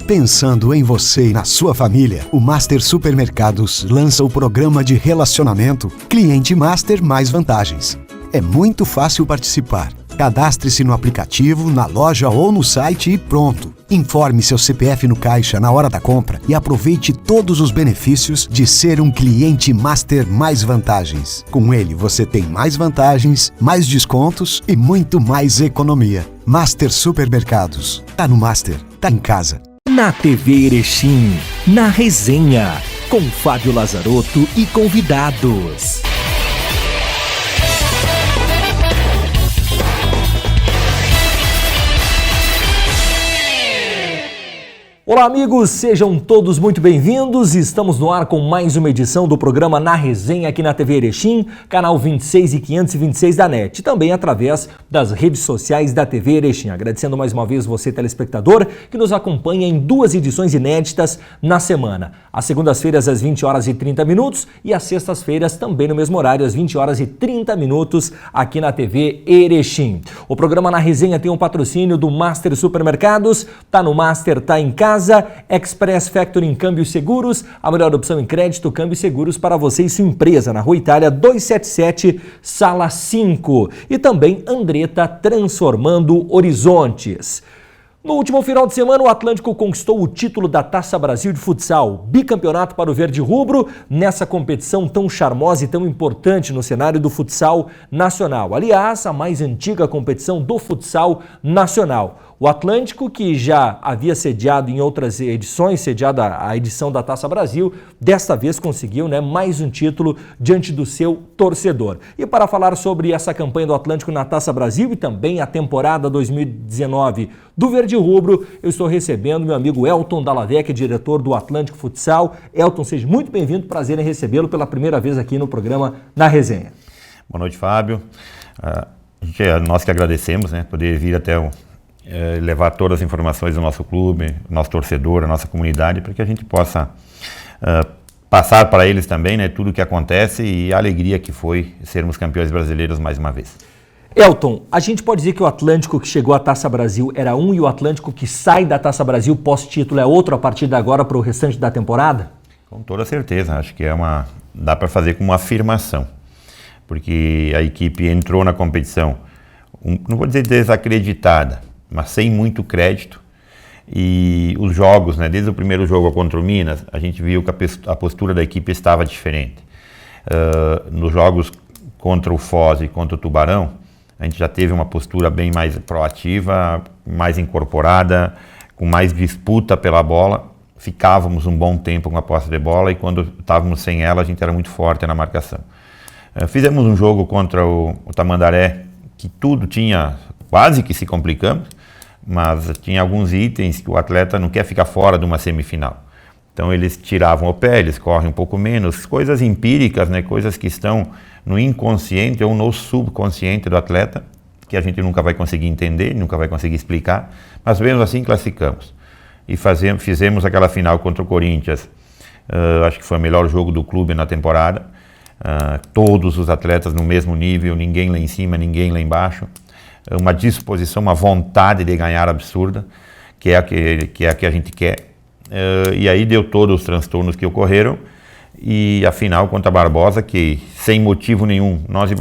Pensando em você e na sua família, o Master Supermercados lança o programa de relacionamento Cliente Master Mais Vantagens. É muito fácil participar. Cadastre-se no aplicativo, na loja ou no site e pronto. Informe seu CPF no caixa na hora da compra e aproveite todos os benefícios de ser um cliente Master Mais Vantagens. Com ele você tem mais vantagens, mais descontos e muito mais economia. Master Supermercados. Tá no Master, tá em casa. Na TV Erechim, na resenha, com Fábio Lazarotto e convidados. Olá amigos, sejam todos muito bem-vindos. Estamos no ar com mais uma edição do programa Na Resenha aqui na TV Erechim, canal 26 e 526 da NET, e também através das redes sociais da TV Erechim. Agradecendo mais uma vez você, telespectador, que nos acompanha em duas edições inéditas na semana. Às segundas-feiras às 20 horas e 30 minutos e às sextas-feiras também no mesmo horário, às 20 horas e 30 minutos aqui na TV Erechim. O programa Na Resenha tem um patrocínio do Master Supermercados, tá no Master, tá em casa. Express Factoring Câmbios Seguros, a melhor opção em crédito, câmbios seguros para você e sua empresa, na Rua Itália 277, Sala 5. E também Andretta Transformando Horizontes. No último final de semana, o Atlântico conquistou o título da Taça Brasil de Futsal, bicampeonato para o Verde Rubro, nessa competição tão charmosa e tão importante no cenário do futsal nacional. Aliás, a mais antiga competição do futsal nacional. O Atlântico, que já havia sediado em outras edições, sediado a edição da Taça Brasil, desta vez conseguiu mais um título diante do seu torcedor. E para falar sobre essa campanha do Atlântico na Taça Brasil e também a temporada 2019 do Verde Rubro, eu estou recebendo meu amigo Elton Dallavecchia, diretor do Atlântico Futsal. Elton, seja muito bem-vindo, prazer em recebê-lo pela primeira vez aqui no programa Na Resenha. Boa noite, Fábio. Nós que agradecemos, poder vir até levar todas as informações do nosso clube, nosso torcedor, a nossa comunidade, para que a gente possa passar para eles também tudo o que acontece e a alegria que foi sermos campeões brasileiros mais uma vez. Elton, a gente pode dizer que o Atlântico que chegou à Taça Brasil era um e o Atlântico que sai da Taça Brasil pós-título é outro a partir de agora para o restante da temporada? Com toda certeza, acho que dá para fazer como uma afirmação, porque a equipe entrou na competição, não vou dizer desacreditada, mas sem muito crédito, e os jogos, desde o primeiro jogo contra o Minas, a gente viu que a postura da equipe estava diferente. Nos jogos contra o Foz e contra o Tubarão, a gente já teve uma postura bem mais proativa, mais incorporada, com mais disputa pela bola, ficávamos um bom tempo com a posse de bola e quando estávamos sem ela a gente era muito forte na marcação. Fizemos um jogo contra o Tamandaré, que tudo tinha, quase que se complicamos, mas tinha alguns itens que o atleta não quer ficar fora de uma semifinal. Então eles tiravam o pé, eles correm um pouco menos, coisas empíricas, coisas que estão no inconsciente ou no subconsciente do atleta, que a gente nunca vai conseguir entender, nunca vai conseguir explicar, mas mesmo assim classificamos. E fizemos aquela final contra o Corinthians, acho que foi o melhor jogo do clube na temporada, todos os atletas no mesmo nível, ninguém lá em cima, ninguém lá embaixo, uma disposição, uma vontade de ganhar absurda, que é a que a gente quer. E aí deu todos os transtornos que ocorreram, e a final contra a Barbosa, que sem motivo nenhum, nós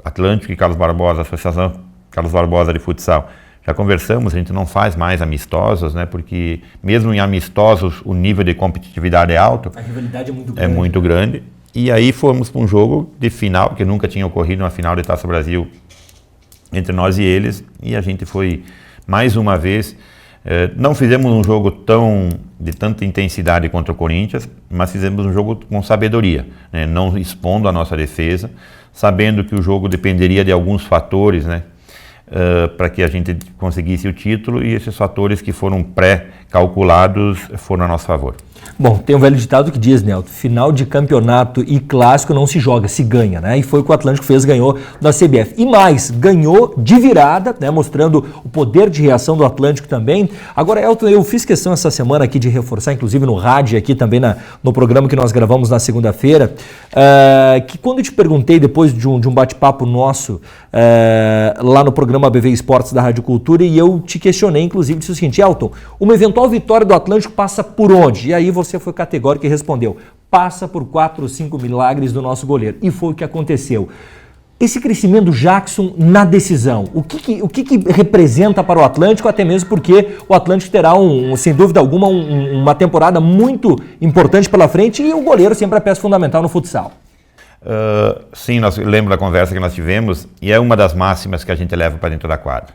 Atlântico e Carlos Barbosa, Associação Carlos Barbosa de Futsal, já conversamos, a gente não faz mais amistosos, porque mesmo em amistosos o nível de competitividade é alto. A rivalidade é muito grande. É muito grande. E aí fomos para um jogo de final, que nunca tinha ocorrido uma final de Taça Brasil entre nós e eles, e a gente foi mais uma vez. Não fizemos um jogo de tanta intensidade contra o Corinthians, mas fizemos um jogo com sabedoria, não expondo a nossa defesa, sabendo que o jogo dependeria de alguns fatores, para que a gente conseguisse o título, e esses fatores que foram pré-calculados foram a nosso favor. Bom, tem um velho ditado que diz, Nelton, final de campeonato e clássico não se joga, se ganha, né? E foi o que o Atlântico fez, ganhou da CBF. E mais, ganhou de virada, né? Mostrando o poder de reação do Atlântico também. Agora, Elton, eu fiz questão essa semana aqui de reforçar, inclusive no rádio, aqui também no programa que nós gravamos na segunda-feira, que quando eu te perguntei, depois de um bate-papo nosso, lá no programa BV Esportes da Rádio Cultura, e eu te questionei, inclusive, disse o seguinte, Elton, uma eventual vitória do Atlântico passa por onde? E aí você foi categórico e respondeu, passa por 4 ou 5 milagres do nosso goleiro. E foi o que aconteceu. Esse crescimento do Jackson na decisão, o que representa para o Atlântico, até mesmo porque o Atlântico terá, sem dúvida alguma, uma temporada muito importante pela frente e o goleiro sempre é peça fundamental no futsal. Sim, lembro da conversa que nós tivemos e é uma das máximas que a gente leva para dentro da quadra.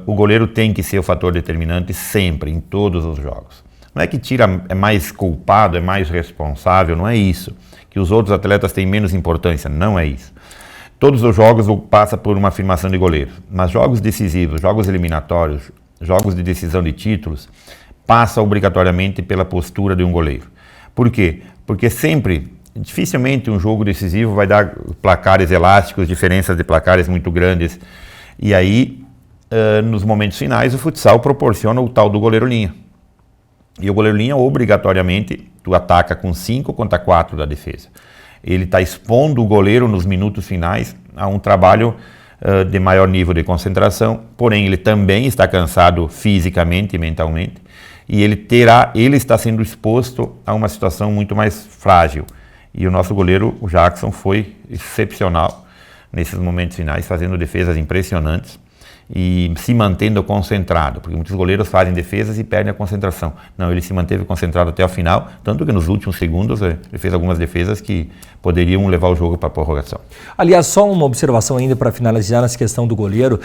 O goleiro tem que ser o fator determinante sempre, em todos os jogos. Não é que é mais culpado, é mais responsável, não é isso. Que os outros atletas têm menos importância, não é isso. Todos os jogos passa por uma afirmação de goleiro, mas jogos decisivos, jogos eliminatórios, jogos de decisão de títulos, passa obrigatoriamente pela postura de um goleiro. Por quê? Porque dificilmente um jogo decisivo vai dar placares elásticos, diferenças de placares muito grandes. E aí, nos momentos finais, o futsal proporciona o tal do goleiro-linha. E o goleiro-linha, obrigatoriamente, tu ataca com 5 contra 4 da defesa. Ele está expondo o goleiro nos minutos finais a um trabalho de maior nível de concentração, porém ele também está cansado fisicamente e mentalmente, e ele está sendo exposto a uma situação muito mais frágil. E o nosso goleiro, o Jackson, foi excepcional nesses momentos finais, fazendo defesas impressionantes e se mantendo concentrado, porque muitos goleiros fazem defesas e perdem a concentração. Não, ele se manteve concentrado até o final, tanto que nos últimos segundos ele fez algumas defesas que poderiam levar o jogo para a prorrogação. Aliás, só uma observação ainda para finalizar nessa questão do goleiro.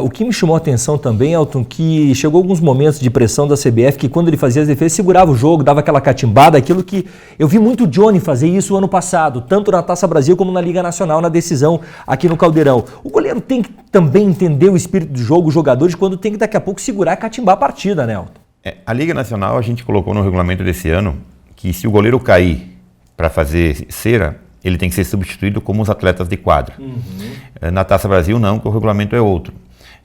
O que me chamou a atenção também, Elton, que chegou alguns momentos de pressão da CBF, que quando ele fazia as defesas, segurava o jogo, dava aquela catimbada, aquilo que eu vi muito o Johnny fazer isso o ano passado, tanto na Taça Brasil como na Liga Nacional, na decisão aqui no Caldeirão. O goleiro tem que também entender o espírito do jogo, os jogadores, quando tem que daqui a pouco segurar e catimbar a partida, né, Elton? A Liga Nacional, a gente colocou no regulamento desse ano que se o goleiro cair para fazer cera, ele tem que ser substituído como os atletas de quadra. Na Taça Brasil não, porque o regulamento é outro.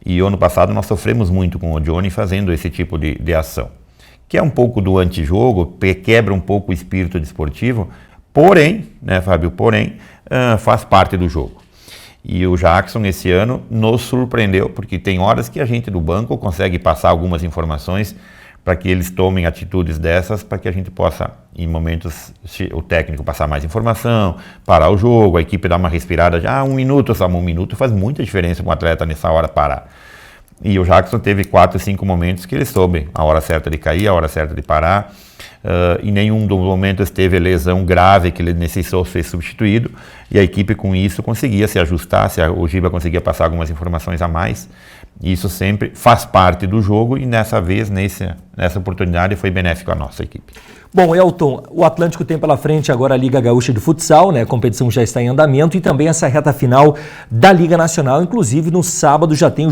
E ano passado nós sofremos muito com o Johnny fazendo esse tipo de ação. Que é um pouco do antijogo, quebra um pouco o espírito desportivo, porém, né, Fábio, faz parte do jogo. E o Jackson, esse ano, nos surpreendeu, porque tem horas que a gente do banco consegue passar algumas informações para que eles tomem atitudes dessas, para que a gente possa, em momentos, o técnico passar mais informação, parar o jogo, a equipe dar uma respirada, já 1 minuto, só 1 minuto faz muita diferença para um atleta nessa hora parar. E o Jackson teve 4, 5 momentos que ele soube a hora certa de cair, a hora certa de parar. Em nenhum dos momentos teve lesão grave que ele necessitou ser substituído, e a equipe com isso conseguia se ajustar, o Giba conseguia passar algumas informações a mais. Isso sempre faz parte do jogo e nessa vez, nessa oportunidade, foi benéfico à nossa equipe. Bom, Elton, o Atlântico tem pela frente agora a Liga Gaúcha de Futsal, né? A competição já está em andamento, e também essa reta final da Liga Nacional. Inclusive, no sábado já tem um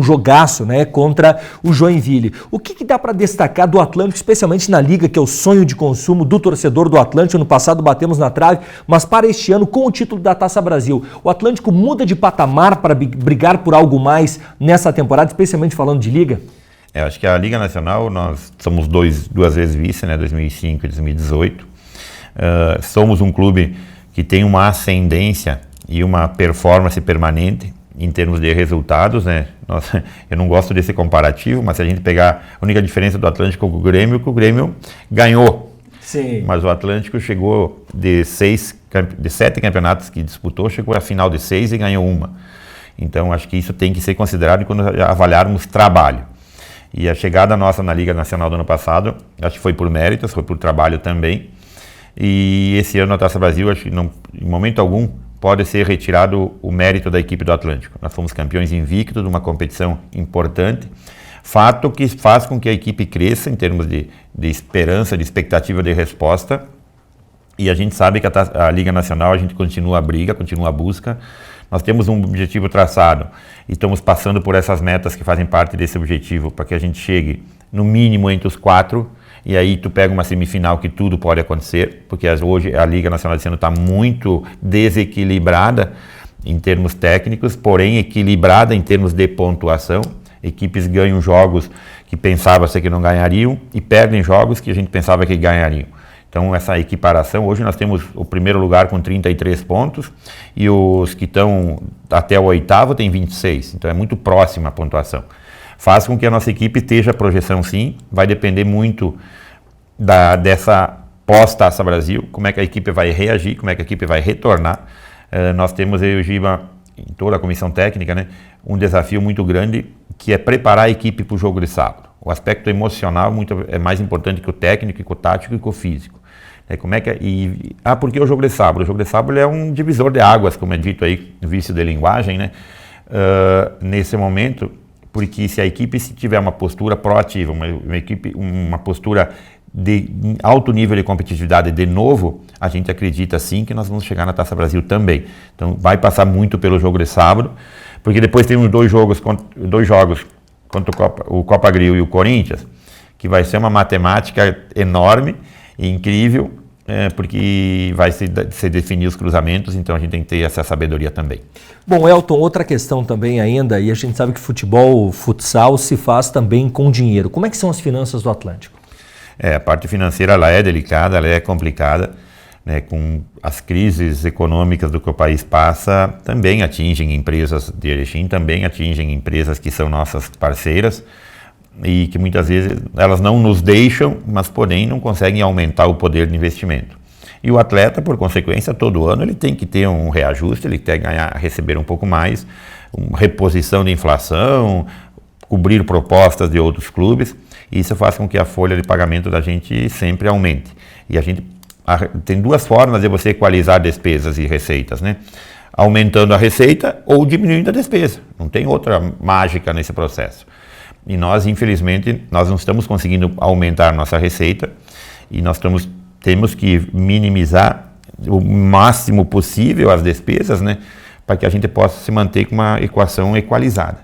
jogaço, né? Contra o Joinville. O que dá para destacar do Atlântico, especialmente na Liga, que é o sonho de consumo do torcedor do Atlântico? No passado batemos na trave, mas para este ano, com o título da Taça Brasil, o Atlântico muda de patamar para brigar por algo mais nessa temporada, especialmente falando de Liga? Acho que a Liga Nacional, nós somos duas vezes vice, né, 2005 e 2018. Somos um clube que tem uma ascendência e uma performance permanente em termos de resultados, né? Eu não gosto desse comparativo, mas se a gente pegar a única diferença do Atlântico com o Grêmio ganhou. Sim. Mas o Atlântico chegou de 7 campeonatos que disputou, chegou à final de 6 e ganhou 1. Então, acho que isso tem que ser considerado quando avaliarmos trabalho. E a chegada nossa na Liga Nacional do ano passado, acho que foi por méritos, foi por trabalho também. E esse ano a Taça Brasil, acho que não, em momento algum, pode ser retirado o mérito da equipe do Atlântico. Nós fomos campeões invictos de uma competição importante. Fato que faz com que a equipe cresça em termos de esperança, de expectativa de resposta. E a gente sabe que a Liga Nacional, a gente continua a briga, continua a busca. Nós temos um objetivo traçado e estamos passando por essas metas que fazem parte desse objetivo para que a gente chegue no mínimo entre os 4 e aí tu pega uma semifinal que tudo pode acontecer, porque hoje a Liga Nacional de Ensino está muito desequilibrada em termos técnicos, porém equilibrada em termos de pontuação. Equipes ganham jogos que pensava-se que não ganhariam e perdem jogos que a gente pensava que ganhariam. Então essa equiparação, hoje nós temos o primeiro lugar com 33 pontos e os que estão até o oitavo tem 26, então é muito próxima a pontuação. Faz com que a nossa equipe esteja a projeção sim, vai depender muito dessa pós-Taça Brasil, como é que a equipe vai reagir, como é que a equipe vai retornar. Nós temos, eu e o Giba, em toda a comissão técnica, né, um desafio muito grande, que é preparar a equipe para o jogo de sábado. O aspecto emocional é mais importante que o técnico, que o tático e que o físico. Por que o jogo de sábado? O jogo de sábado é um divisor de águas, como é dito aí, no vício de linguagem, né? Nesse momento, porque se a equipe tiver uma postura proativa, uma postura de alto nível de competitividade de novo, a gente acredita sim que nós vamos chegar na Taça Brasil também. Então vai passar muito pelo jogo de sábado, porque depois temos dois jogos contra o Copa Grill e o Corinthians, que vai ser uma matemática enorme e incrível, porque vai se definir os cruzamentos, então a gente tem que ter essa sabedoria também. Bom, Elton, outra questão também ainda, e a gente sabe que futsal se faz também com dinheiro. Como é que são as finanças do Atlântico? A parte financeira ela é delicada, ela é complicada, né, com as crises econômicas do que o país passa, também atingem empresas de Erechim, também atingem empresas que são nossas parceiras e que muitas vezes elas não nos deixam, mas porém não conseguem aumentar o poder de investimento. E o atleta, por consequência, todo ano ele tem que ter um reajuste, ele tem que receber um pouco mais, uma reposição de inflação, cobrir propostas de outros clubes. Isso faz com que a folha de pagamento da gente sempre aumente. E a gente tem duas formas de você equalizar despesas e receitas, né? Aumentando a receita ou diminuindo a despesa. Não tem outra mágica nesse processo. E nós, infelizmente, nós não estamos conseguindo aumentar nossa receita e nós temos que minimizar o máximo possível as despesas, né? Para que a gente possa se manter com uma equação equalizada.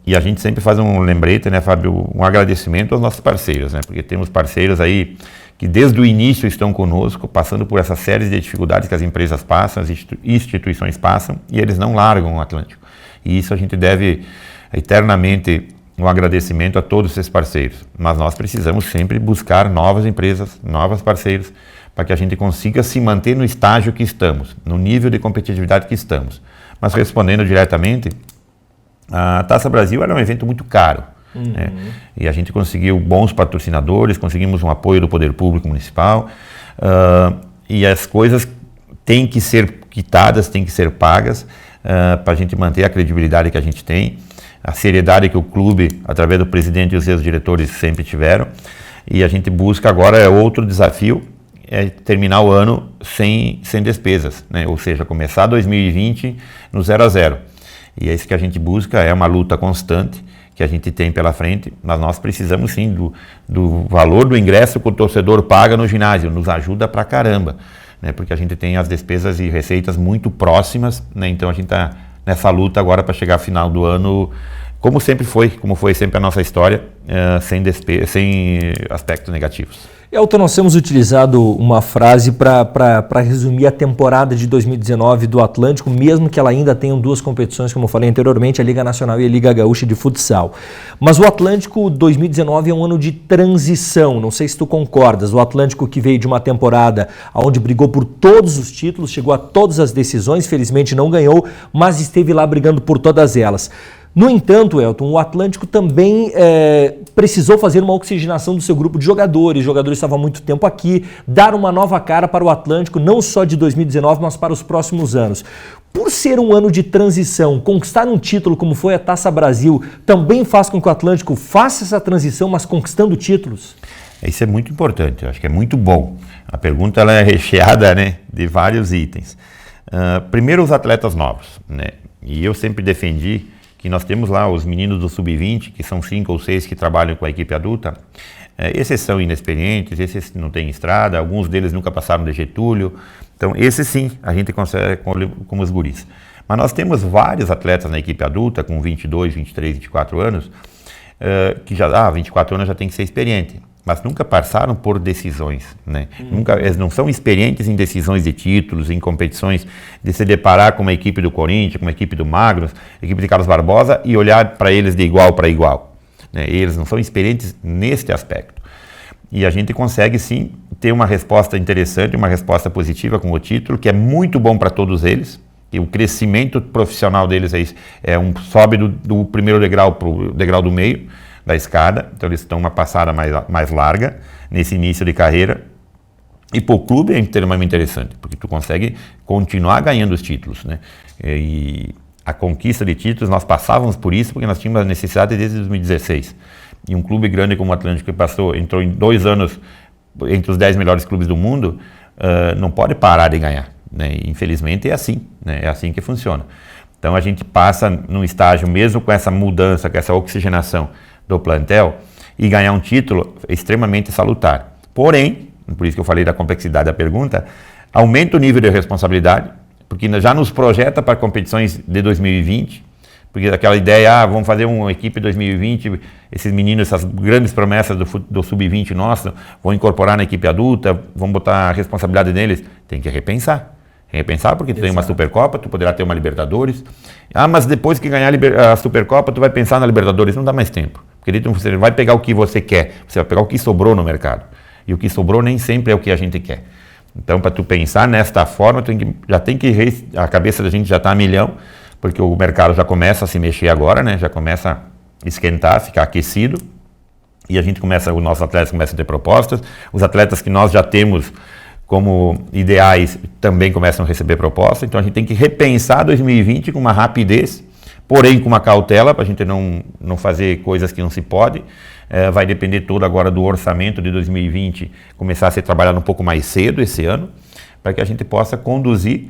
E a gente sempre faz um lembrete, né, Fábio, um agradecimento aos nossos parceiros, né, porque temos parceiros aí que desde o início estão conosco, passando por essa série de dificuldades que as empresas passam, as instituições passam, e eles não largam o Atlântico. E isso a gente deve eternamente um agradecimento a todos esses parceiros. Mas nós precisamos sempre buscar novas empresas, novos parceiros, para que a gente consiga se manter no estágio que estamos, no nível de competitividade que estamos. Mas respondendo diretamente, a Taça Brasil era um evento muito caro, né? E a gente conseguiu bons patrocinadores, conseguimos um apoio do Poder Público Municipal, e as coisas têm que ser quitadas, têm que ser pagas, para a gente manter a credibilidade que a gente tem, a seriedade que o clube, através do presidente e os seus diretores, sempre tiveram. E a gente busca agora outro desafio, terminar o ano sem despesas, né? Ou seja, começar 2020 no 0 a 0. E é isso que a gente busca, é uma luta constante que a gente tem pela frente, mas nós precisamos sim do valor do ingresso que o torcedor paga no ginásio, nos ajuda pra caramba, né? Porque a gente tem as despesas e receitas muito próximas, né? Então a gente está nessa luta agora para chegar ao final do ano, como foi sempre a nossa história, sem aspectos negativos. Elton, nós temos utilizado uma frase para resumir a temporada de 2019 do Atlântico, mesmo que ela ainda tenha duas competições, como eu falei anteriormente, a Liga Nacional e a Liga Gaúcha de Futsal. Mas o Atlântico 2019 é um ano de transição, não sei se tu concordas. O Atlântico que veio de uma temporada onde brigou por todos os títulos, chegou a todas as decisões, felizmente não ganhou, mas esteve lá brigando por todas elas. No entanto, Elton, o Atlântico também precisou fazer uma oxigenação do seu grupo de jogadores. Os jogadores estavam há muito tempo aqui, dar uma nova cara para o Atlântico, não só de 2019, mas para os próximos anos. Por ser um ano de transição, conquistar um título como foi a Taça Brasil, também faz com que o Atlântico faça essa transição, mas conquistando títulos? Isso é muito importante, eu acho que é muito bom. A pergunta ela é recheada, né, de vários itens. Primeiro, os atletas novos, né? E eu sempre defendi que nós temos lá os meninos do Sub-20, que são 5 ou 6 que trabalham com a equipe adulta. Esses são inexperientes, esses não têm estrada, alguns deles nunca passaram de Getúlio. Então, esses sim, a gente consegue como os guris. Mas nós temos vários atletas na equipe adulta, com 22, 23, 24 anos, que já, 24 anos já tem que ser experiente. mas nunca passaram por decisões, né? Eles não são experientes em decisões de títulos, em competições, de se deparar com uma equipe do Corinthians, com uma equipe do Magnus, equipe de Carlos Barbosa e olhar para eles de igual para igual, né? Eles não são experientes neste aspecto. E a gente consegue sim ter uma resposta interessante, uma resposta positiva com o título, que é muito bom para todos eles. E o crescimento profissional deles sobe do primeiro degrau para o degrau do meio da escada, então eles estão uma passada mais larga nesse início de carreira. E para o clube é extremamente interessante, porque tu consegue continuar ganhando os títulos, né? E a conquista de títulos, nós passávamos por isso porque nós tínhamos a necessidade desde 2016. E um clube grande como o Atlântico, que entrou em 2 anos entre os 10 melhores clubes do mundo, não pode parar de ganhar, né? Infelizmente é assim, né? É assim que funciona. Então a gente passa num estágio, mesmo com essa mudança, com essa oxigenação do plantel, e ganhar um título é extremamente salutar. Porém, por isso que eu falei da complexidade da pergunta, aumenta o nível de responsabilidade, porque já nos projeta para competições de 2020, porque aquela ideia, vamos fazer uma equipe 2020, esses meninos, essas grandes promessas do Sub-20 nosso, vão incorporar na equipe adulta, vamos botar a responsabilidade neles. Tem que repensar. Repensar porque tu tem uma Supercopa, tu poderá ter uma Libertadores. Mas depois que ganhar a Supercopa, tu vai pensar na Libertadores. Não dá mais tempo. Porque você vai pegar o que você quer, você vai pegar o que sobrou no mercado. E o que sobrou nem sempre é o que a gente quer. Então, para tu pensar nesta forma, a cabeça da gente já está a milhão, porque o mercado já começa a se mexer agora, né? Já começa a esquentar, ficar aquecido. E os nossos atletas começam a ter propostas. Os atletas que nós já temos como ideais também começam a receber propostas. Então a gente tem que repensar 2020 com uma rapidez, porém com uma cautela, para a gente não fazer coisas que não se pode. Vai depender todo agora do orçamento de 2020, começar a ser trabalhado um pouco mais cedo esse ano, para que a gente possa conduzir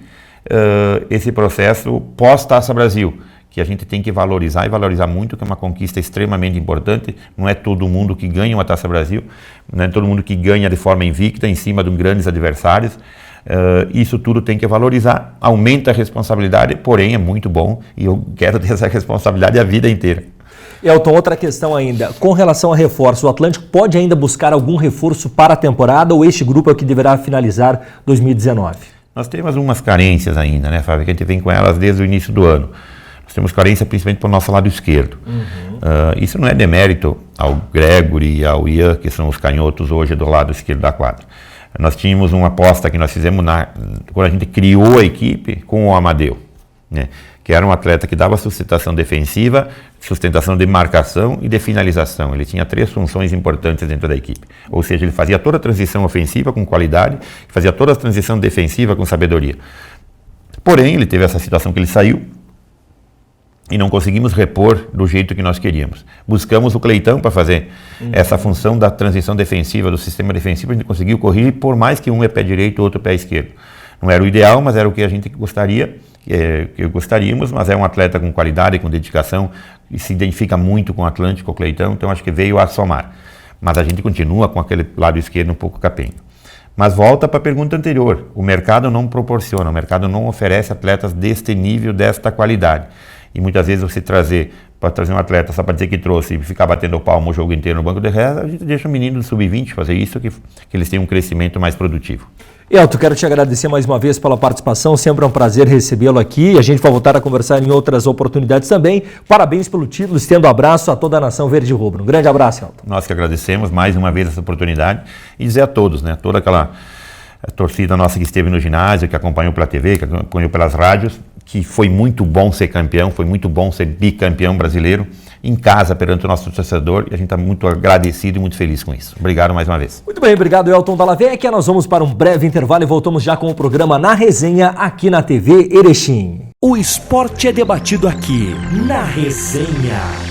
esse processo pós-Taça Brasil, que a gente tem que valorizar e valorizar muito, que é uma conquista extremamente importante. Não é todo mundo que ganha uma Taça Brasil, não é todo mundo que ganha de forma invicta em cima de grandes adversários. Isso tudo tem que valorizar, aumenta a responsabilidade, porém é muito bom e eu quero ter essa responsabilidade a vida inteira. Elton, outra questão ainda, com relação a reforço, o Atlântico pode ainda buscar algum reforço para a temporada ou este grupo é o que deverá finalizar 2019? Nós temos umas carências ainda, né, Fábio, que a gente vem com elas desde o início do ano. Nós temos carência principalmente para o nosso lado esquerdo. Isso não é demérito ao Gregory e ao Ian, que são os canhotos hoje do lado esquerdo da quadra. Nós tínhamos uma aposta que nós fizemos quando a gente criou a equipe com o Amadeu, né, que era um atleta que dava sustentação defensiva, sustentação de marcação e de finalização. Ele tinha 3 funções importantes dentro da equipe. Ou seja, ele fazia toda a transição ofensiva com qualidade, fazia toda a transição defensiva com sabedoria. Porém, ele teve essa situação que ele saiu e não conseguimos repor do jeito que nós queríamos. Buscamos o Cleitão para fazer essa função da transição defensiva, do sistema defensivo, a gente conseguiu corrigir, por mais que um é pé direito e outro pé esquerdo. Não era o ideal, mas era o que a gente gostaria, que gostaríamos, mas é um atleta com qualidade, com dedicação, e se identifica muito com o Atlântico, o Cleitão, então acho que veio a somar. Mas a gente continua com aquele lado esquerdo um pouco capenga. Mas volta para a pergunta anterior, o mercado não proporciona, o mercado não oferece atletas deste nível, desta qualidade. E muitas vezes você trazer um atleta só para dizer que trouxe e ficar batendo palma o jogo inteiro no banco de reserva, a gente deixa o menino do sub-20 fazer isso, que eles tenham um crescimento mais produtivo. Elton, quero te agradecer mais uma vez pela participação, sempre é um prazer recebê-lo aqui, a gente vai voltar a conversar em outras oportunidades também. Parabéns pelo título, estendo um abraço a toda a nação verde e rubro. Um grande abraço, Elton. Nós que agradecemos mais uma vez essa oportunidade e dizer a todos, né, toda aquela torcida nossa que esteve no ginásio, que acompanhou pela TV, que acompanhou pelas rádios, que foi muito bom ser campeão, foi muito bom ser bicampeão brasileiro em casa perante o nosso torcedor e a gente está muito agradecido e muito feliz com isso. Obrigado mais uma vez. Muito bem, obrigado Elton Dalla Vecchia. Nós vamos para um breve intervalo e voltamos já com o programa Na Resenha aqui na TV Erechim. O esporte é debatido aqui na Resenha.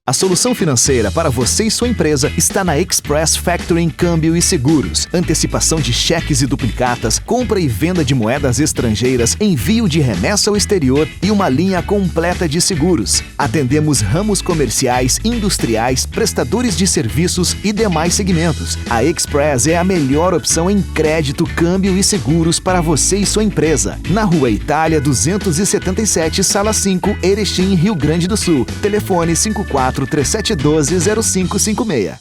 A solução financeira para você e sua empresa está na Express Factoring Câmbio e Seguros. Antecipação de cheques e duplicatas, compra e venda de moedas estrangeiras, envio de remessa ao exterior e uma linha completa de seguros. Atendemos ramos comerciais, industriais, prestadores de serviços e demais segmentos. A Express é a melhor opção em crédito, câmbio e seguros para você e sua empresa. Na Rua Itália 277, Sala 5, Erechim, Rio Grande do Sul. Telefone 54 3712-0556.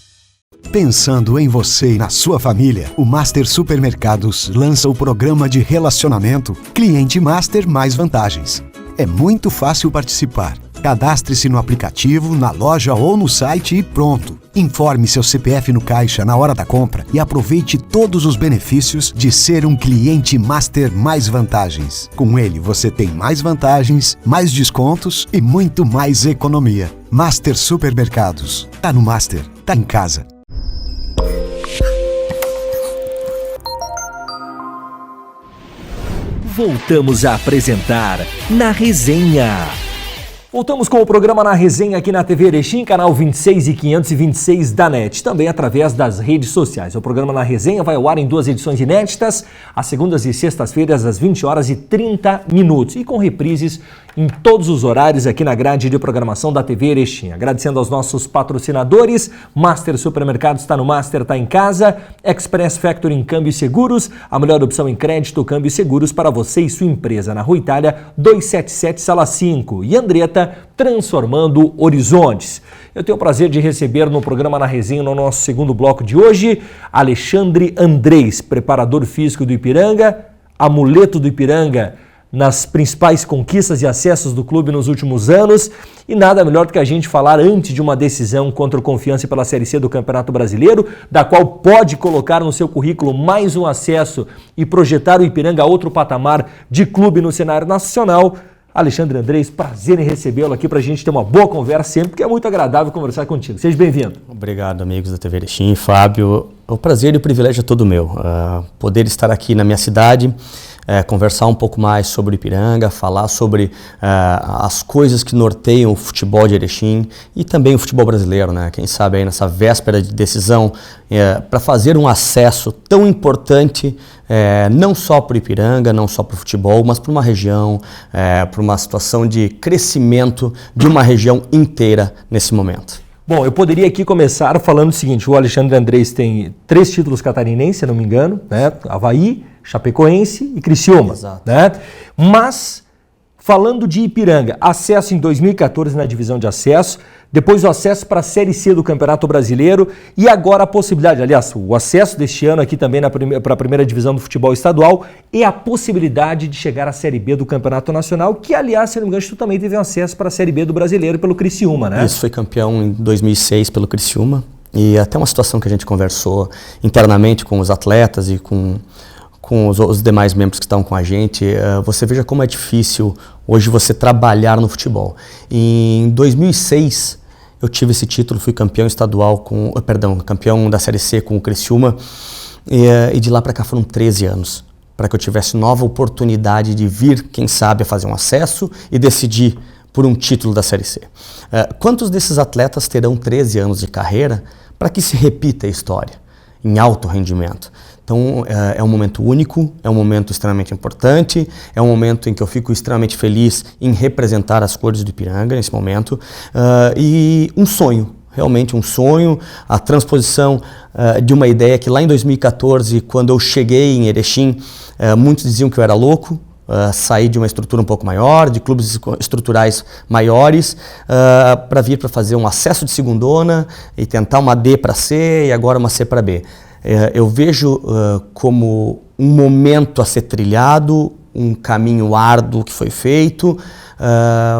Pensando em você e na sua família, o Master Supermercados lança o programa de relacionamento Cliente Master Mais Vantagens. É muito fácil participar. Cadastre-se no aplicativo, na loja ou no site e pronto. Informe seu CPF no caixa na hora da compra e aproveite todos os benefícios de ser um cliente Master Mais Vantagens. Com ele você tem mais vantagens, mais descontos e muito mais economia. Master Supermercados. Tá no Master, tá em casa. Voltamos a apresentar Na Resenha. Voltamos com o programa Na Resenha aqui na TV Erechim, canal 26 e 526 da NET, também através das redes sociais. O programa Na Resenha vai ao ar em 2 edições inéditas, às segundas e sextas-feiras, às 20 horas e 30 minutos, e com reprises em todos os horários aqui na grade de programação da TV Erechim. Agradecendo aos nossos patrocinadores, Master Supermercados está no Master, está em casa, Express Factoring Câmbio e Seguros, a melhor opção em crédito, câmbio e seguros para você e sua empresa, na Rua Itália 277, Sala 5, e Andretta, transformando horizontes. Eu tenho o prazer de receber no programa Na Resenha, no nosso segundo bloco de hoje, Alexandre Andrés, preparador físico do Ipiranga, amuleto do Ipiranga nas principais conquistas e acessos do clube nos últimos anos, e nada melhor do que a gente falar antes de uma decisão contra o Confiança pela Série C do Campeonato Brasileiro, da qual pode colocar no seu currículo mais um acesso e projetar o Ipiranga a outro patamar de clube no cenário nacional. Alexandre Andrés, prazer em recebê-lo aqui para a gente ter uma boa conversa sempre, porque é muito agradável conversar contigo. Seja bem-vindo. Obrigado, amigos da TV Erechim, Fábio. O prazer e o privilégio é todo meu. Poder estar aqui na minha cidade, conversar um pouco mais sobre o Ipiranga, falar sobre as coisas que norteiam o futebol de Erechim e também o futebol brasileiro, né? Quem sabe aí nessa véspera de decisão, para fazer um acesso tão importante, não só para o Ipiranga, não só para o futebol, mas para uma região, para uma situação de crescimento de uma região inteira nesse momento. Bom, eu poderia aqui começar falando o seguinte: o Alexandre Andrés tem 3 títulos catarinenses, se não me engano, né? Avaí, Chapecoense e Criciúma. Exato. Né? Mas, falando de Ipiranga, acesso em 2014 na divisão de acesso, depois o acesso para a Série C do Campeonato Brasileiro e agora a possibilidade, aliás, o acesso deste ano aqui também para a primeira divisão do futebol estadual e a possibilidade de chegar à Série B do Campeonato Nacional, que, aliás, se não me engano, tu também teve acesso para a Série B do Brasileiro pelo Criciúma, né? Isso, foi campeão em 2006 pelo Criciúma, e até uma situação que a gente conversou internamente com os atletas e com os demais membros que estão com a gente, você veja como é difícil hoje você trabalhar no futebol. Em 2006, eu tive esse título, fui campeão estadual campeão da Série C com o Criciúma, e de lá para cá foram 13 anos, para que eu tivesse nova oportunidade de vir, quem sabe, a fazer um acesso e decidir por um título da Série C. Quantos desses atletas terão 13 anos de carreira para que se repita a história em alto rendimento? Então, é um momento único, é um momento extremamente importante, é um momento em que eu fico extremamente feliz em representar as cores do Ipiranga nesse momento, e um sonho, realmente um sonho, a transposição de uma ideia que lá em 2014, quando eu cheguei em Erechim, muitos diziam que eu era louco, sair de uma estrutura um pouco maior, de clubes estruturais maiores, para vir para fazer um acesso de segundona e tentar uma D para C e agora uma C para B. Eu vejo como um momento a ser trilhado, um caminho árduo que foi feito,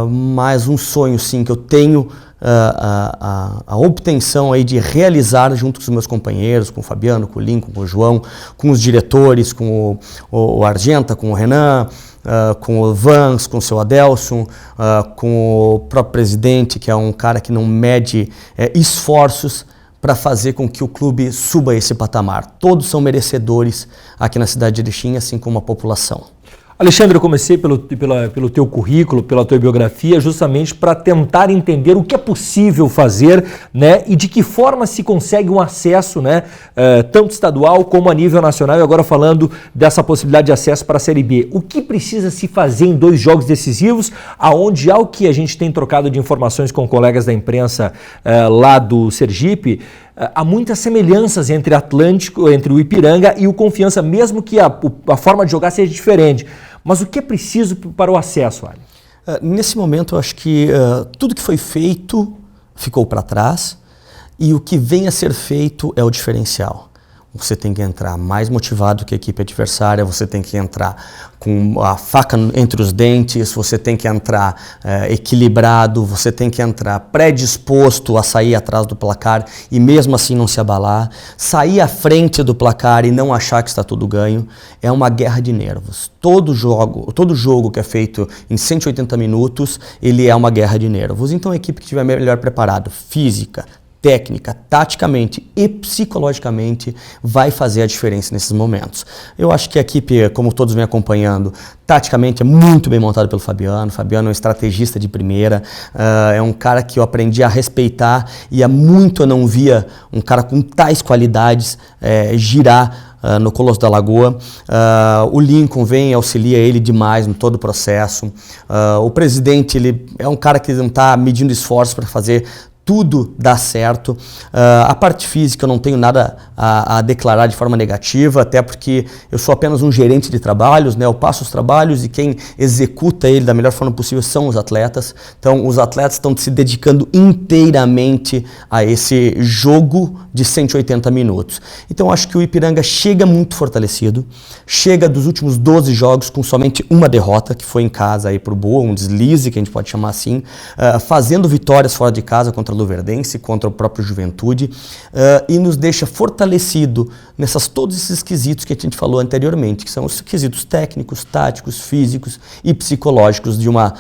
mas um sonho sim que eu tenho a obtenção aí de realizar junto com os meus companheiros, com o Fabiano, com o Lincoln, com o João, com os diretores, com o Argenta, com o Renan, com o Vans, com o seu Adelson, com o próprio presidente, que é um cara que não mede esforços para fazer com que o clube suba esse patamar. Todos são merecedores aqui na cidade de Erechim, assim como a população. Alexandre, eu comecei pelo teu currículo, pela tua biografia, justamente para tentar entender o que é possível fazer, né, e de que forma se consegue um acesso, né, tanto estadual como a nível nacional, e agora falando dessa possibilidade de acesso para a Série B. O que precisa se fazer em 2 jogos decisivos, aonde, ao que a gente tem trocado de informações com colegas da imprensa lá do Sergipe, há muitas semelhanças entre Atlântico, entre o Ipiranga e o Confiança, mesmo que a forma de jogar seja diferente. Mas o que é preciso para o acesso, Ali? Nesse momento, eu acho que tudo que foi feito ficou para trás E o que vem a ser feito é o diferencial. Você tem que entrar mais motivado que a equipe adversária, você tem que entrar com a faca entre os dentes, você tem que entrar equilibrado, você tem que entrar predisposto a sair atrás do placar e mesmo assim não se abalar. Sair à frente do placar e não achar que está tudo ganho é uma guerra de nervos. Todo jogo que é feito em 180 minutos, ele é uma guerra de nervos. Então a equipe que estiver melhor preparada, física, técnica, taticamente e psicologicamente vai fazer a diferença nesses momentos. Eu acho que a equipe, como todos vêm acompanhando, taticamente é muito bem montada pelo Fabiano. Fabiano é um estrategista de primeira, é um cara que eu aprendi a respeitar e há muito eu não via um cara com tais qualidades girar no Colosso da Lagoa. O Lincoln vem e auxilia ele demais em todo o processo. O presidente, ele é um cara que não está medindo esforços para fazer tudo dá certo. A parte física eu não tenho nada a declarar de forma negativa, até porque eu sou apenas um gerente de trabalhos, né? Eu passo os trabalhos e quem executa ele da melhor forma possível são os atletas. Então os atletas estão se dedicando inteiramente a esse jogo de 180 minutos. Então acho que o Ipiranga chega muito fortalecido, chega dos últimos 12 jogos com somente uma derrota, que foi em casa aí pro Boa, um deslize que a gente pode chamar assim, fazendo vitórias fora de casa contra o Luverdense, contra o próprio Juventude, e nos deixa fortalecido todos esses quesitos que a gente falou anteriormente, que são os quesitos técnicos, táticos, físicos e psicológicos de uma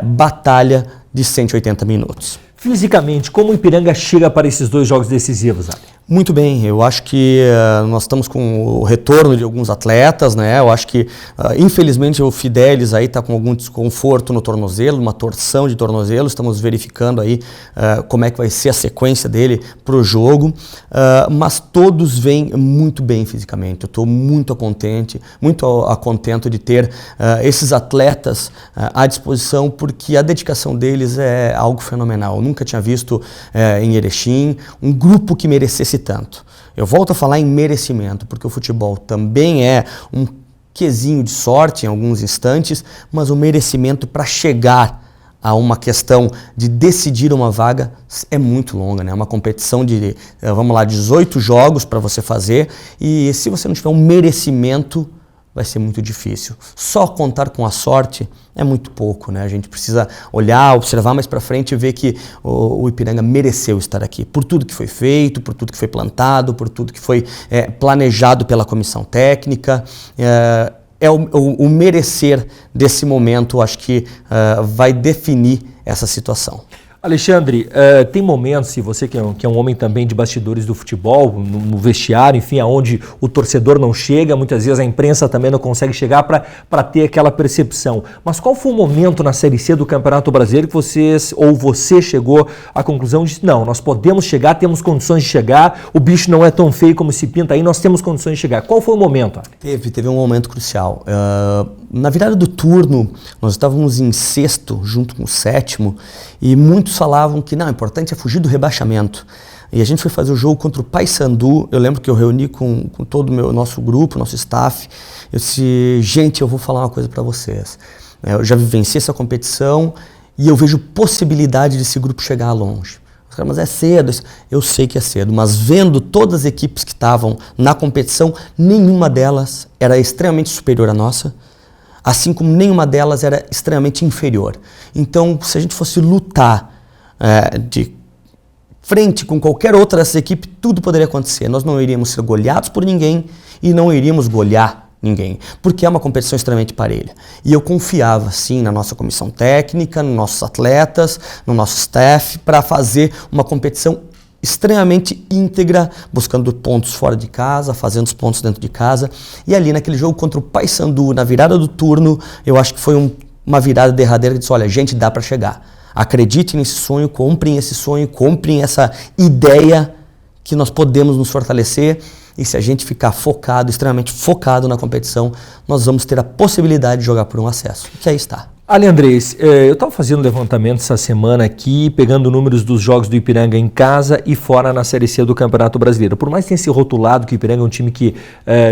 batalha de 180 minutos. Fisicamente, como o Ipiranga chega para esses dois jogos decisivos, Ali? Muito bem, eu acho que nós estamos com o retorno de alguns atletas, né? Eu acho que, infelizmente, o Fidelis aí está com algum desconforto no tornozelo, uma torção de tornozelo. Estamos verificando aí como é que vai ser a sequência dele para o jogo, mas todos vêm muito bem fisicamente. Eu estou muito contente de ter esses atletas à disposição, porque a dedicação deles é algo fenomenal. Eu nunca tinha visto em Erechim um grupo que merecesse tanto. Eu volto a falar em merecimento, porque o futebol também é um quesinho de sorte em alguns instantes, mas o merecimento para chegar a uma questão de decidir uma vaga é muito longa, né? É uma competição de, 18 jogos para você fazer, e se você não tiver um merecimento, vai ser muito difícil. Só contar com a sorte é muito pouco, né? A gente precisa olhar, observar mais para frente e ver que o Ipiranga mereceu estar aqui. Por tudo que foi feito, por tudo que foi plantado, por tudo que foi planejado pela comissão técnica. O merecer desse momento, acho que vai definir essa situação. Alexandre, tem momentos, se você que é um homem também de bastidores do futebol, no vestiário, enfim, aonde o torcedor não chega, muitas vezes a imprensa também não consegue chegar para ter aquela percepção. Mas qual foi o momento na Série C do Campeonato Brasileiro que você chegou à conclusão de não, nós podemos chegar, temos condições de chegar, o bicho não é tão feio como se pinta aí, nós temos condições de chegar. Qual foi o momento? Teve um momento crucial. Na virada do turno, nós estávamos em sexto, junto com o sétimo, e muitos falavam que não, o importante é fugir do rebaixamento. E a gente foi fazer o jogo contra o Paysandu. Eu lembro que eu reuni com todo o nosso grupo, nosso staff. Eu disse, gente, eu vou falar uma coisa para vocês. Eu já vivenciei essa competição e eu vejo possibilidade desse grupo chegar longe. Mas é cedo, eu sei que é cedo, mas vendo todas as equipes que estavam na competição, nenhuma delas era extremamente superior à nossa, assim como nenhuma delas era extremamente inferior. Então, se a gente fosse lutar de frente com qualquer outra dessa equipe, tudo poderia acontecer. Nós não iríamos ser goleados por ninguém e não iríamos golear ninguém, porque é uma competição extremamente parelha. E eu confiava, sim, na nossa comissão técnica, nos nossos atletas, no nosso staff, para fazer uma competição extremamente íntegra, buscando pontos fora de casa, fazendo os pontos dentro de casa. E ali naquele jogo contra o Paysandu, na virada do turno, eu acho que foi uma virada derradeira que disse, olha, gente, dá para chegar. Acreditem nesse sonho, comprem esse sonho, comprem essa ideia que nós podemos nos fortalecer. E se a gente ficar focado, extremamente focado na competição, nós vamos ter a possibilidade de jogar por um acesso. Que aí está. Ali, Andrés, eu estava fazendo um levantamento essa semana aqui, pegando números dos jogos do Ipiranga em casa e fora na Série C do Campeonato Brasileiro. Por mais que tenha se rotulado que o Ipiranga é um time que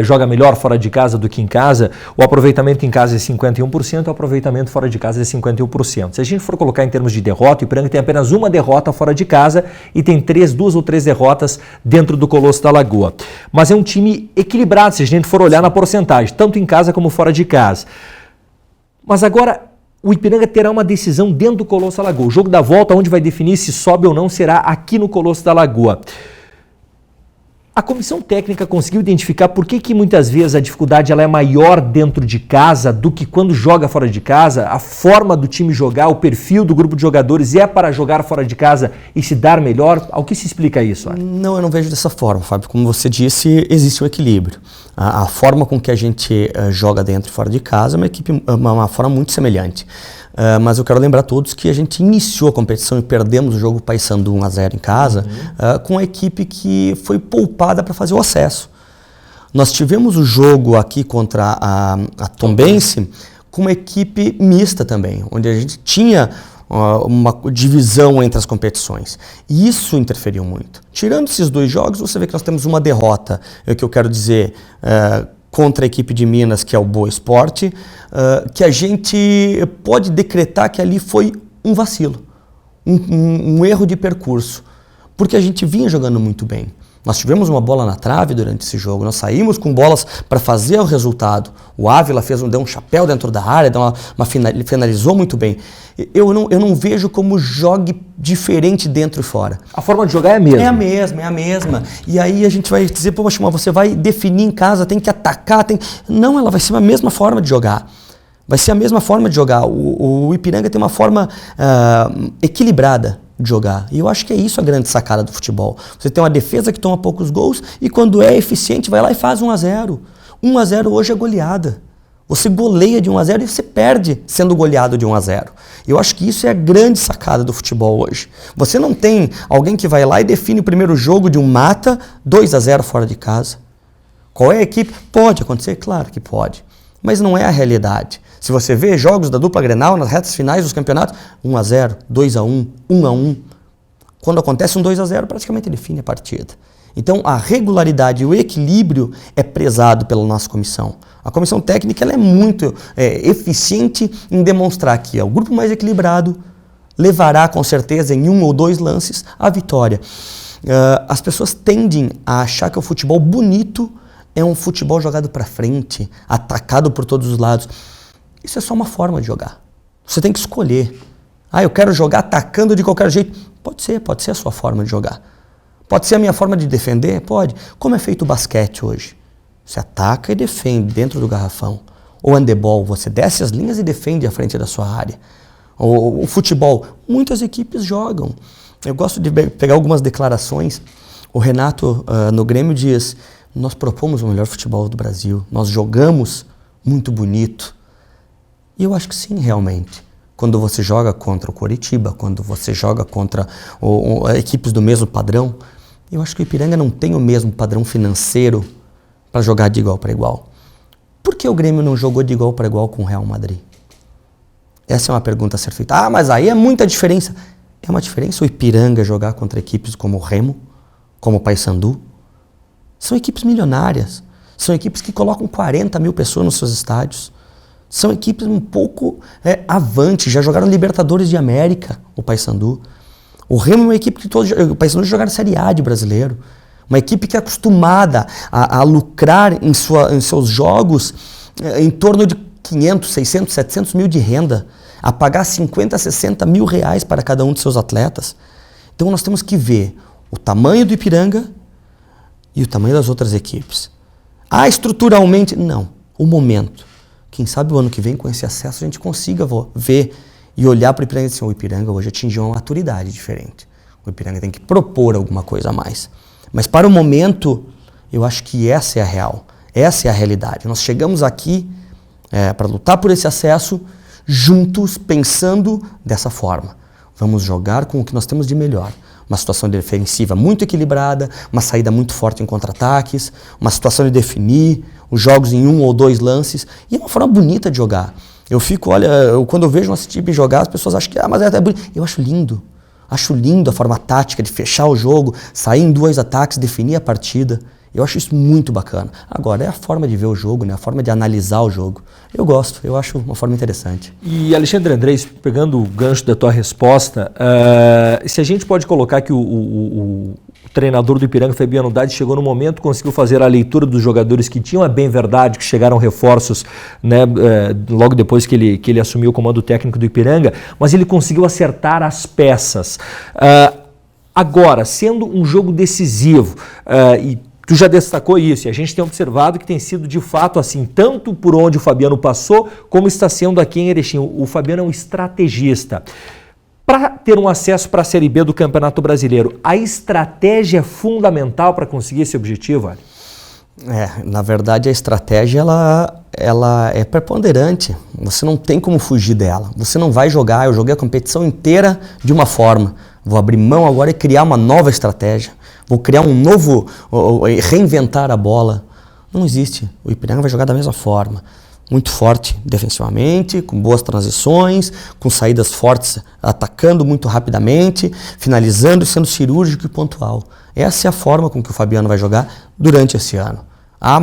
joga melhor fora de casa do que em casa, o aproveitamento em casa é 51%, o aproveitamento fora de casa é 51%. Se a gente for colocar em termos de derrota, o Ipiranga tem apenas uma derrota fora de casa e tem 2 ou 3 derrotas dentro do Colosso da Lagoa. Mas é um time equilibrado, se a gente for olhar na porcentagem, tanto em casa como fora de casa. Mas agora o Ipiranga terá uma decisão dentro do Colosso da Lagoa. O jogo da volta, onde vai definir se sobe ou não, será aqui no Colosso da Lagoa. A comissão técnica conseguiu identificar por que muitas vezes a dificuldade ela é maior dentro de casa do que quando joga fora de casa? A forma do time jogar, o perfil do grupo de jogadores é para jogar fora de casa e se dar melhor? Ao que se explica isso, Ari? Não, eu não vejo dessa forma, Fábio. Como você disse, existe um equilíbrio. A forma com que a gente joga dentro e fora de casa é uma forma muito semelhante. Mas eu quero lembrar a todos que a gente iniciou a competição e perdemos o jogo Paysandu 1-0 em casa com a equipe que foi poupada para fazer o acesso. Nós tivemos o jogo aqui contra a Tombense com uma equipe mista também, onde a gente tinha uma divisão entre as competições. E isso interferiu muito. Tirando esses 2 jogos, você vê que nós temos uma derrota, que eu quero dizer, contra a equipe de Minas, que é o Boa Esporte, que a gente pode decretar que ali foi um vacilo, um erro de percurso, porque a gente vinha jogando muito bem. Nós tivemos uma bola na trave durante esse jogo, nós saímos com bolas para fazer o resultado. O Ávila deu um chapéu dentro da área, finalizou muito bem. Eu não vejo como jogue diferente dentro e fora. A forma de jogar é a mesma? É a mesma. E aí a gente vai dizer, poxa, mas você vai definir em casa, tem que atacar, Não, ela vai ser a mesma forma de jogar. Vai ser a mesma forma de jogar. O Ipiranga tem uma forma equilibrada de jogar. E eu acho que é isso a grande sacada do futebol. Você tem uma defesa que toma poucos gols e quando é eficiente vai lá e faz 1-0. 1-0 hoje é goleada. Você goleia de 1-0 e você perde sendo goleado de 1-0. Eu acho que isso é a grande sacada do futebol hoje. Você não tem alguém que vai lá e define o primeiro jogo de um mata 2-0 fora de casa. Qual é a equipe? Pode acontecer? Claro que pode. Mas não é a realidade. Se você vê jogos da dupla Grenal nas retas finais dos campeonatos, 1-0, 2-1, 1-1. Quando acontece um 2-0, praticamente define a partida. Então, a regularidade e o equilíbrio é prezado pela nossa comissão. A comissão técnica ela é muito eficiente em demonstrar que é o grupo mais equilibrado, levará com certeza em 1 ou 2 lances a vitória. As pessoas tendem a achar que o futebol bonito é um futebol jogado para frente, atacado por todos os lados. Isso é só uma forma de jogar. Você tem que escolher. Eu quero jogar atacando de qualquer jeito. Pode ser a sua forma de jogar. Pode ser a minha forma de defender? Pode. Como é feito o basquete hoje? Você ataca e defende dentro do garrafão. O handebol, você desce as linhas e defende à frente da sua área. O futebol, muitas equipes jogam. Eu gosto de pegar algumas declarações. O Renato, no Grêmio, diz: nós propomos o melhor futebol do Brasil. Nós jogamos muito bonito. E eu acho que sim, realmente. Quando você joga contra o Coritiba, quando você joga contra equipes do mesmo padrão, eu acho que o Ipiranga não tem o mesmo padrão financeiro para jogar de igual para igual. Por que o Grêmio não jogou de igual para igual com o Real Madrid? Essa é uma pergunta a ser feita. Mas aí é muita diferença. É uma diferença o Ipiranga jogar contra equipes como o Remo, como o Paysandu? São equipes milionárias. São equipes que colocam 40 mil pessoas nos seus estádios. São equipes um pouco avante, já jogaram Libertadores de América, o Paysandu. O Remo é uma equipe que o Paysandu jogaram Série A de brasileiro. Uma equipe que é acostumada a lucrar em seus jogos em torno de 500, 600, 700 mil de renda, a pagar 50, 60 mil reais para cada um de seus atletas. Então nós temos que ver o tamanho do Ipiranga e o tamanho das outras equipes. Estruturalmente, não. O momento. Quem sabe o ano que vem, com esse acesso, a gente consiga ver e olhar para o Ipiranga e dizer: o Ipiranga hoje atingiu uma maturidade diferente. O Ipiranga tem que propor alguma coisa a mais. Mas para o momento, eu acho que essa é a real. Essa é a realidade. Nós chegamos aqui para lutar por esse acesso juntos, pensando dessa forma. Vamos jogar com o que nós temos de melhor. Uma situação defensiva muito equilibrada, uma saída muito forte em contra-ataques, uma situação de definir os jogos em 1 ou 2 lances. E é uma forma bonita de jogar. Quando eu vejo um time jogar, as pessoas acham que, mas é até bonito. Eu acho lindo. Acho lindo a forma tática de fechar o jogo, sair em 2 ataques, definir a partida. Eu acho isso muito bacana. Agora, é a forma de ver o jogo, né? A forma de analisar o jogo. Eu gosto, eu acho uma forma interessante. E Alexandre Andrés, pegando o gancho da tua resposta, se a gente pode colocar que o treinador do Ipiranga, Fabiano Dade, chegou no momento, conseguiu fazer a leitura dos jogadores que tinham, é bem verdade que chegaram reforços, né, logo depois que ele assumiu o comando técnico do Ipiranga, mas ele conseguiu acertar as peças. Agora, sendo um jogo decisivo, e tu já destacou isso, e a gente tem observado que tem sido de fato assim, tanto por onde o Fabiano passou, como está sendo aqui em Erechim. O Fabiano é um estrategista. Para ter um acesso para a Série B do Campeonato Brasileiro, a estratégia é fundamental para conseguir esse objetivo, Ali? Na verdade, a estratégia ela é preponderante. Você não tem como fugir dela. Você não vai jogar, eu joguei a competição inteira de uma forma. Vou abrir mão agora e criar uma nova estratégia. Vou criar um novo, reinventar a bola. Não existe. O Ipiranga vai jogar da mesma forma. Muito forte defensivamente, com boas transições, com saídas fortes, atacando muito rapidamente, finalizando e sendo cirúrgico e pontual. Essa é a forma com que o Fabiano vai jogar durante esse ano.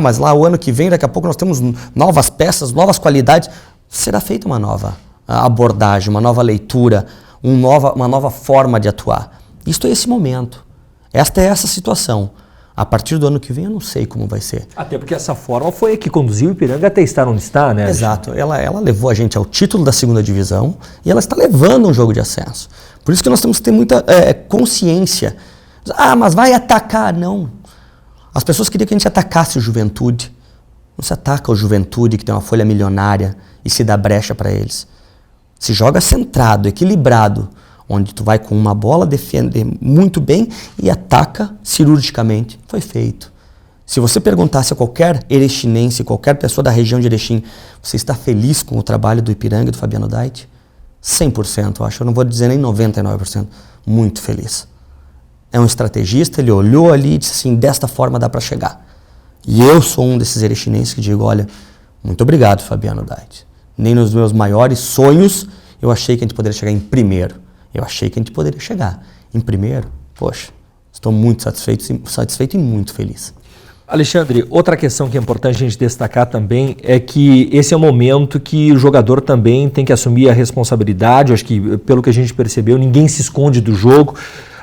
Mas lá o ano que vem, daqui a pouco nós temos novas peças, novas qualidades. Será feita uma nova abordagem, uma nova leitura, uma nova forma de atuar. Isto é esse momento. Esta é essa situação. A partir do ano que vem eu não sei como vai ser. Até porque essa forma foi a que conduziu o Ipiranga até estar onde está, né? Exato. Ela levou a gente ao título da 2ª divisão e ela está levando um jogo de acesso. Por isso que nós temos que ter muita consciência. Mas vai atacar. Não. As pessoas queriam que a gente atacasse o Juventude. Não se ataca o Juventude, que tem uma folha milionária, e se dá brecha para eles. Se joga centrado, equilibrado, onde tu vai com uma bola, defender muito bem e ataca cirurgicamente. Foi feito. Se você perguntasse a qualquer erechinense, qualquer pessoa da região de Erechim, você está feliz com o trabalho do Ipiranga e do Fabiano Dade? 100%, eu acho. Eu não vou dizer nem 99%. Muito feliz. É um estrategista, ele olhou ali e disse assim, desta forma dá para chegar. E eu sou um desses erechinenses que digo, olha, muito obrigado, Fabiano Dade. Nem nos meus maiores sonhos eu achei que a gente poderia chegar em primeiro. Eu achei que a gente poderia chegar em primeiro. Poxa, estou muito satisfeito e muito feliz. Alexandre, outra questão que é importante a gente destacar também é que esse é o momento que o jogador também tem que assumir a responsabilidade. Eu acho que, pelo que a gente percebeu, ninguém se esconde do jogo.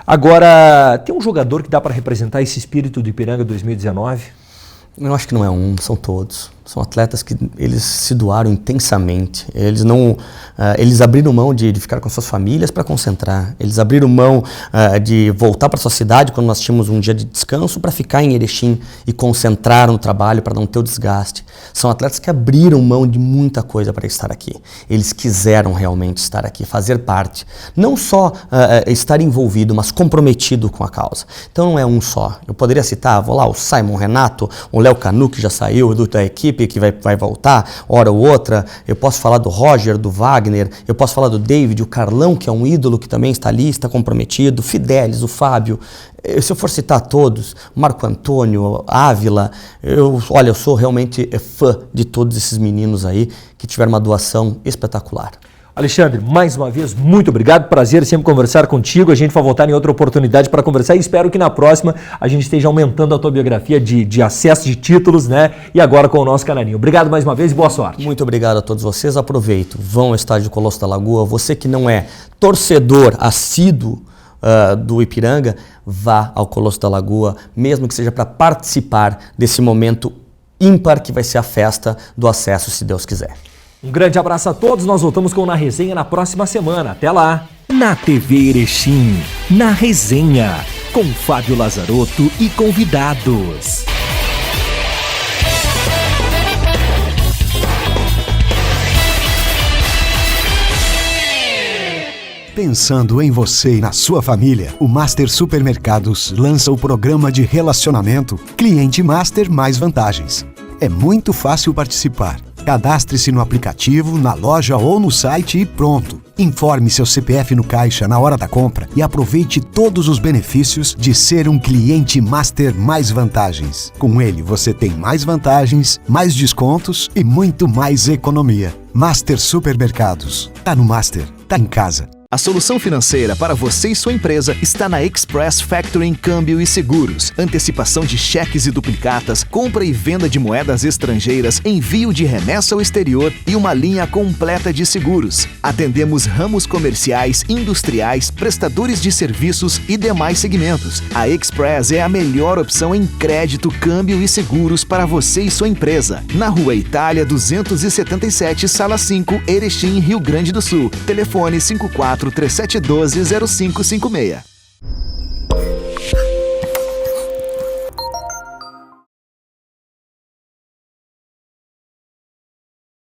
Agora, tem um jogador que dá para representar esse espírito do Ipiranga 2019? Eu acho que não é um, são todos. São atletas que eles se doaram intensamente. Eles abriram mão de ficar com suas famílias para concentrar. Eles abriram mão de voltar para sua cidade quando nós tínhamos um dia de descanso para ficar em Erechim e concentrar no trabalho para não ter o desgaste. São atletas que abriram mão de muita coisa para estar aqui. Eles quiseram realmente estar aqui, fazer parte. Não só estar envolvido, mas comprometido com a causa. Então não é um só. Eu poderia citar, o Simon Renato, o Léo Canu, que já saiu da equipe, que vai voltar, hora ou outra. Eu posso falar do Roger, do Wagner, eu posso falar do David, o Carlão, que é um ídolo que também está ali, está comprometido, Fidelis, o Fábio. Se eu for citar todos, Marco Antônio, Ávila, eu sou realmente fã de todos esses meninos aí que tiveram uma doação espetacular. Alexandre, mais uma vez, muito obrigado. Prazer sempre conversar contigo. A gente vai voltar em outra oportunidade para conversar e espero que na próxima a gente esteja aumentando a tua biografia de acesso de títulos, né? E agora com o nosso canarinho. Obrigado mais uma vez e boa sorte. Muito obrigado a todos vocês. Aproveito. Vão ao estádio Colosso da Lagoa. Você que não é torcedor assíduo do Ipiranga, vá ao Colosso da Lagoa, mesmo que seja para participar desse momento ímpar que vai ser a festa do acesso, se Deus quiser. Um grande abraço a todos, nós voltamos com Na Resenha na próxima semana. Até lá! Na TV Erechim, Na Resenha, com Fábio Lazarotto e convidados. Pensando em você e na sua família, o Master Supermercados lança o programa de relacionamento Cliente Master Mais Vantagens. É muito fácil participar. Cadastre-se no aplicativo, na loja ou no site e pronto. Informe seu CPF no caixa na hora da compra e aproveite todos os benefícios de ser um cliente Master Mais Vantagens. Com ele, você tem mais vantagens, mais descontos e muito mais economia. Master Supermercados. Tá no Master, tá em casa. A solução financeira para você e sua empresa está na Express Factoring Câmbio e Seguros. Antecipação de cheques e duplicatas, compra e venda de moedas estrangeiras, envio de remessa ao exterior e uma linha completa de seguros. Atendemos ramos comerciais, industriais, prestadores de serviços e demais segmentos. A Express é a melhor opção em crédito, câmbio e seguros para você e sua empresa. Na Rua Itália 277, Sala 5, Erechim, Rio Grande do Sul. Telefone 54 3712 0556.